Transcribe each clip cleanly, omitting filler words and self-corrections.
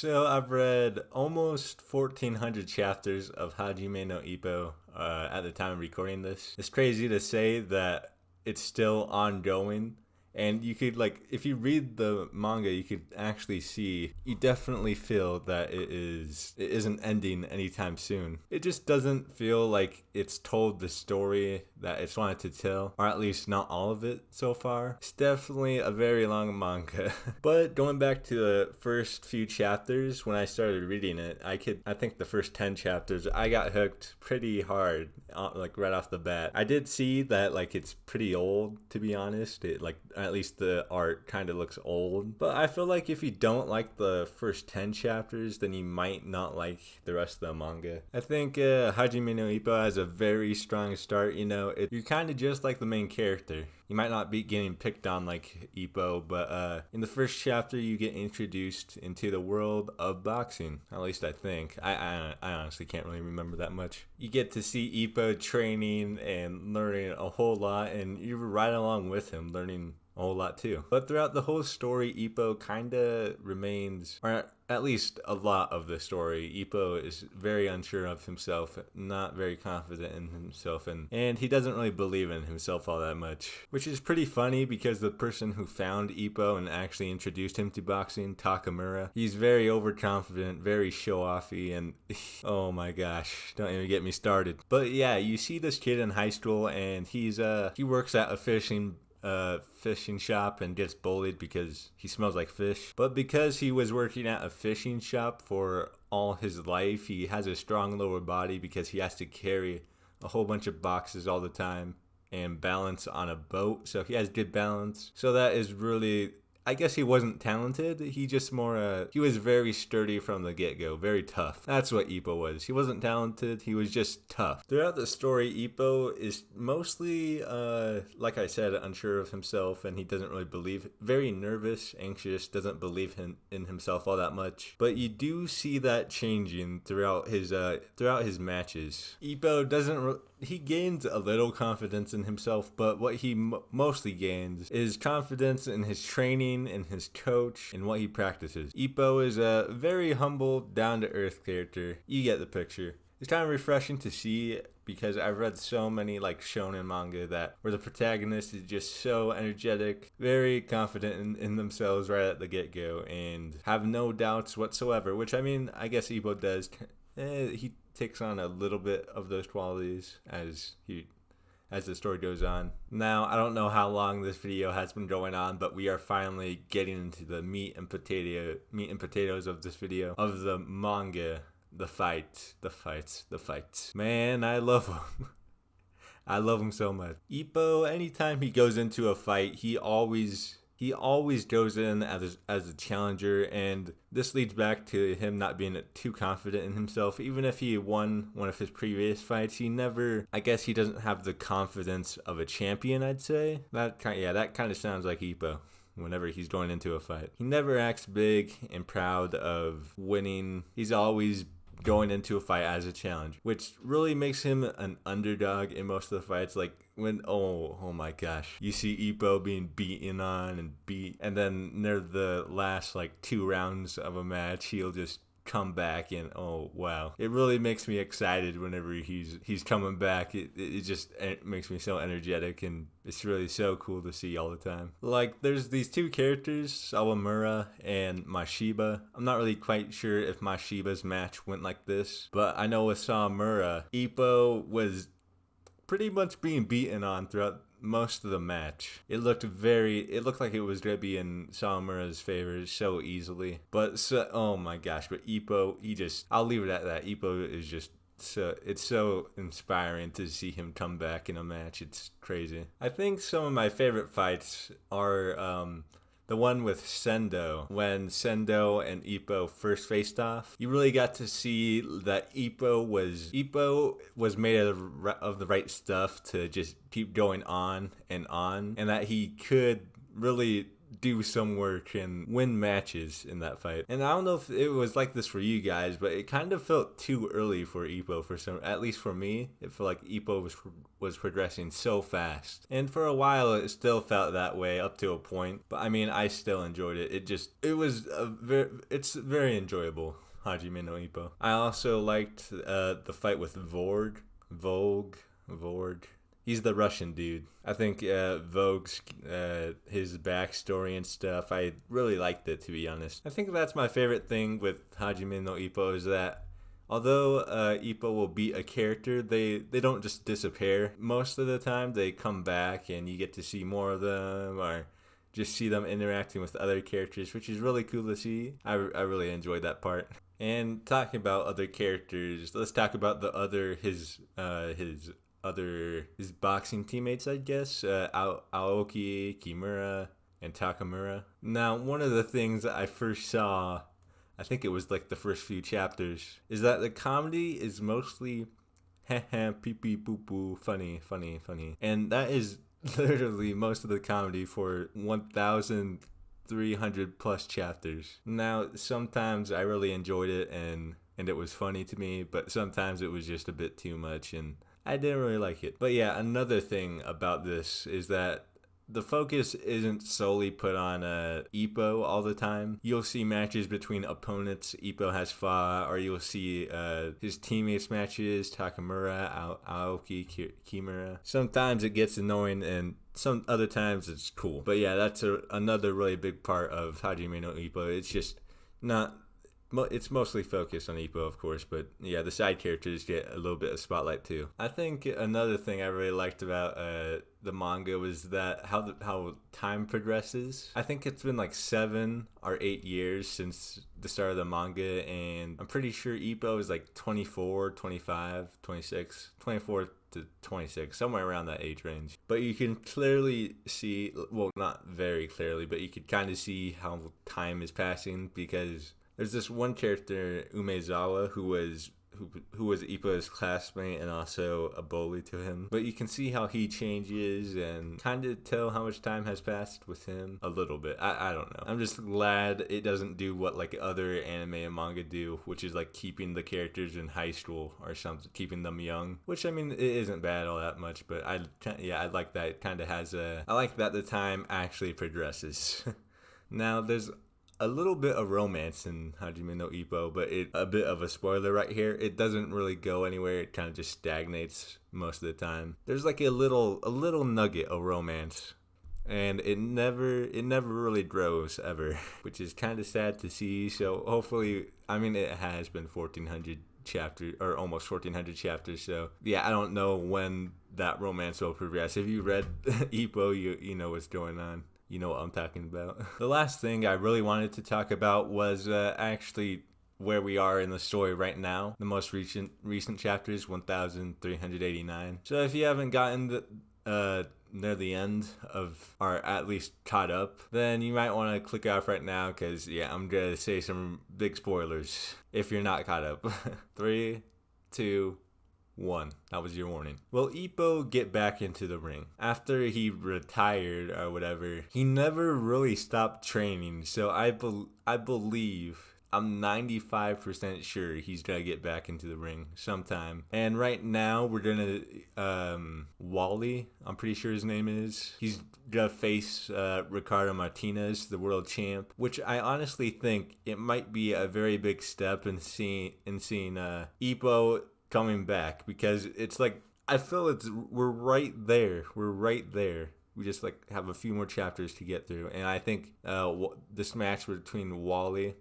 So I've read almost 1,400 chapters of Hajime no Ippo at the time of recording this. It's crazy to say that it's still ongoing. And you could, like, if you read the manga, you could actually see, you definitely feel that it isn't ending anytime soon. It just doesn't feel like it's told the story that it's wanted to tell, or at least not all of it so far. It's definitely a very long manga. But going back to the first few chapters, when I started reading it, I think the first 10 chapters, I got hooked pretty hard, like right off the bat. I did see that, like, it's pretty old, to be honest. At least the art kind of looks old. But I feel like if you don't like the first 10 chapters, then you might not like the rest of the manga. I think Hajime no Ippo has a very strong start. You're kind of just like the main character. You might not be getting picked on like Ippo, but in the first chapter, you get introduced into the world of boxing. At least I think. I honestly can't really remember that much. You get to see Ippo training and learning a whole lot, and you're right along with him learning a whole lot too. But throughout the whole story, Ippo kinda remains, or at least a lot of the story, Ippo is very unsure of himself, not very confident in himself, and he doesn't really believe in himself all that much. Which is pretty funny because the person who found Ippo and actually introduced him to boxing, Takamura, he's very overconfident, very show-offy, and oh my gosh, don't even get me started. But yeah, you see this kid in high school, and he works at a fishing shop and gets bullied because he smells like fish. But because he was working at a fishing shop for all his life, he has a strong lower body because he has to carry a whole bunch of boxes all the time and balance on a boat. So he has good balance. So that is really, I guess he wasn't talented. He just he was very sturdy from the get-go, very tough. That's what Ippo was. He wasn't talented, he was just tough. Throughout the story, Ippo is mostly, like I said, unsure of himself, and he doesn't really believe, very nervous, anxious, doesn't believe in himself all that much. But you do see that changing throughout his matches. Ippo he gains a little confidence in himself, but what he mostly gains is confidence in his training, in his coach, and what he practices. Ippo is a very humble, down-to-earth character. You get the picture. It's kind of refreshing to see because I've read so many like shonen manga where the protagonist is just so energetic, very confident in themselves right at the get-go, and have no doubts whatsoever, which, I mean, I guess Ippo does. He takes on a little bit of those qualities as the story goes on. Now, I don't know how long this video has been going on, but we are finally getting into the meat and potatoes of this video, of the manga, the fights. Man, I love them. I love him so much. Ippo, anytime he goes into a fight, he always goes in as a challenger, and this leads back to him not being too confident in himself. Even if he won one of his previous fights, I guess he doesn't have the confidence of a champion, I'd say. That kind of sounds like Ippo whenever he's going into a fight. He never acts big and proud of winning. He's always going into a fight as a challenge, which really makes him an underdog in most of the fights. Like when, oh my gosh, you see Ippo being beaten on and then near the last like 2 rounds of a match, he'll just come back, and oh wow, it really makes me excited whenever he's coming back. It makes me so energetic, and it's really so cool to see all the time. Like, there's these 2 characters, Sawamura and Mashiba. I'm not really quite sure if Mashiba's match went like this, but I know with Sawamura, Ippo was pretty much being beaten on throughout most of the match. It looked like it was gonna be in Sawamura's favor so easily. But oh my gosh, but Ippo, I'll leave it at that. Ippo is just it's so inspiring to see him come back in a match. It's crazy. I think some of my favorite fights are the one with Sendo, when Sendo and Ippo first faced off. You really got to see that Ippo was made of the right stuff to just keep going on, and that he could really do some work and win matches in that fight. And I don't know if it was like this for you guys, but it kind of felt too early for Ippo for some, at least for me. It felt like Ippo was progressing so fast. And for a while it still felt that way up to a point. But I mean, I still enjoyed it. It's very enjoyable, Hajime no Ippo. I also liked the fight with Vogue. He's the Russian dude. I think Vogue's his backstory and stuff, I really liked it, to be honest. I think that's my favorite thing with Hajime no Ippo is that although Ippo will beat a character, they don't just disappear. Most of the time they come back and you get to see more of them or just see them interacting with other characters, which is really cool to see. I really enjoyed that part. And talking about other characters, let's talk about his boxing teammates, I guess, Aoki, Kimura, and Takamura. Now, one of the things that I first saw, I think it was like the first few chapters, is that the comedy is mostly pee pee poo poo, funny. And that is literally most of the comedy for 1,300 plus chapters. Now, sometimes I really enjoyed it and it was funny to me, but sometimes it was just a bit too much and I didn't really like it. But yeah, another thing about this is that the focus isn't solely put on Ippo all the time. You'll see matches between opponents Ippo has fought, or you'll see his teammates matches, Takamura, Aoki, Kimura. Sometimes it gets annoying and some other times it's cool. But yeah, that's another really big part of Hajime no Ippo. It's just not... It's mostly focused on Ippo, of course, but yeah, the side characters get a little bit of spotlight too. I think another thing I really liked about the manga was that how time progresses. I think it's been like 7 or 8 years since the start of the manga, and I'm pretty sure Ippo is like 24, 25, 26, 24 to 26, somewhere around that age range. But you can clearly see, well, not very clearly, but you could kind of see how time is passing because there's this one character, Umezawa, who was Ippo's classmate and also a bully to him. But you can see how he changes and kind of tell how much time has passed with him a little bit. I don't know. I'm just glad it doesn't do what like other anime and manga do, which is like keeping the characters in high school or something, keeping them young. Which, I mean, it isn't bad all that much, but I like that it kind of has I like that the time actually progresses. Now, there's a little bit of romance in Hajime no Ippo, but a bit of a spoiler right here. It doesn't really go anywhere. It kind of just stagnates most of the time. There's like a little nugget of romance, and it never really grows ever, which is kind of sad to see. So hopefully, I mean, it has been 1,400 chapters or almost 1,400 chapters. So yeah, I don't know when that romance will progress. If you read Ippo, you know what's going on. You know what I'm talking about. The last thing I really wanted to talk about was actually where we are in the story right now. The most recent chapters, 1,389. So if you haven't gotten near the end of, or at least caught up, then you might want to click off right now because, yeah, I'm going to say some big spoilers if you're not caught up. 3, 2, 1. That was your warning. Will Ippo get back into the ring? After he retired or whatever, he never really stopped training. So I believe, I'm 95% sure he's gonna get back into the ring sometime. And right now we're gonna Wally, I'm pretty sure his name is. He's gonna face Ricardo Martinez, the world champ, which I honestly think it might be a very big step in seeing Ippo coming back, because it's like I feel we're right there. We just like have a few more chapters to get through, and I think this match between Wally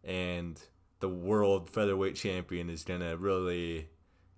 and the world featherweight champion is gonna really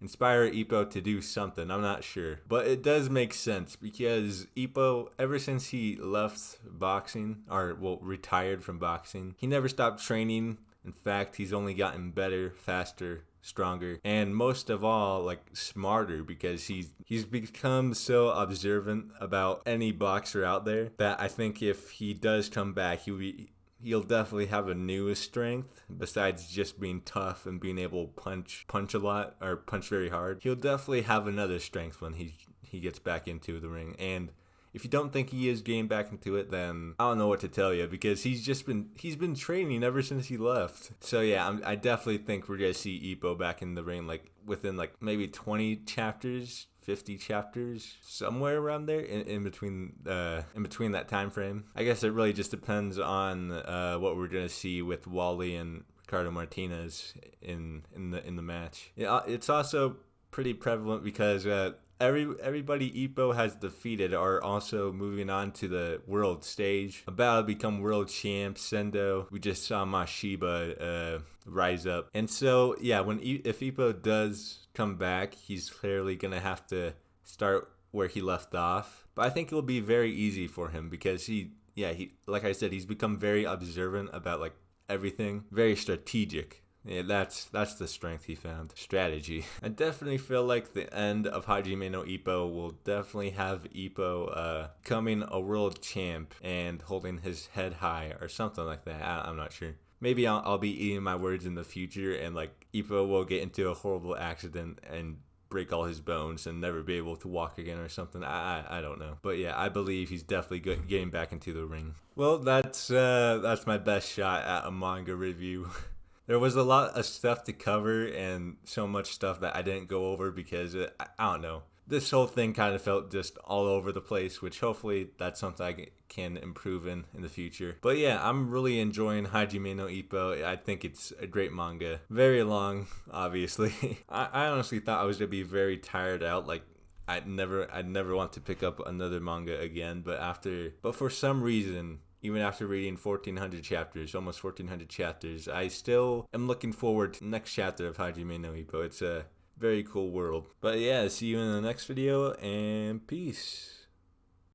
inspire Ippo to do something. I'm not sure, but it does make sense because Ippo, ever since he left boxing, or well, retired from boxing, he never stopped training. In fact, he's only gotten better, faster, stronger, and most of all, like, smarter, because he's become so observant about any boxer out there that I think if he does come back, he'll definitely have a new strength besides just being tough and being able to punch a lot or punch very hard. He'll definitely have another strength when he gets back into the ring, and if you don't think he is getting back into it, then I don't know what to tell you, because he's been training ever since he left. So yeah, I definitely think we're gonna see Ippo back in the ring like within like maybe 20 chapters, 50 chapters, somewhere around there in between that time frame. I guess it really just depends on what we're gonna see with Wally and Ricardo Martinez in the match. Yeah, it's also pretty prevalent because everybody Ippo has defeated are also moving on to the world stage, about to become world champs. Sendo, we just saw Mashiba rise up, and so yeah, if Ippo does come back, he's clearly gonna have to start where he left off. But I think it'll be very easy for him because he like I said, he's become very observant about like everything, very strategic. Yeah, that's the strength he found. Strategy. I definitely feel like the end of Hajime no Ippo will definitely have Ippo becoming a world champ and holding his head high or something like that. I'm not sure. Maybe I'll be eating my words in the future, and like Ippo will get into a horrible accident and break all his bones and never be able to walk again or something. I don't know. But yeah, I believe he's definitely getting back into the ring. Well, that's my best shot at a manga review. There was a lot of stuff to cover and so much stuff that I didn't go over because I don't know. This whole thing kind of felt just all over the place, which hopefully that's something I can improve in the future. But yeah, I'm really enjoying Hajime no Ippo. I think it's a great manga. Very long, obviously. I honestly thought I was going to be very tired out. Like, I'd never want to pick up another manga again. But for some reason, even after reading 1,400 chapters, almost 1,400 chapters, I still am looking forward to the next chapter of Hajime no Ippo. It's a very cool world. But yeah, see you in the next video, and peace.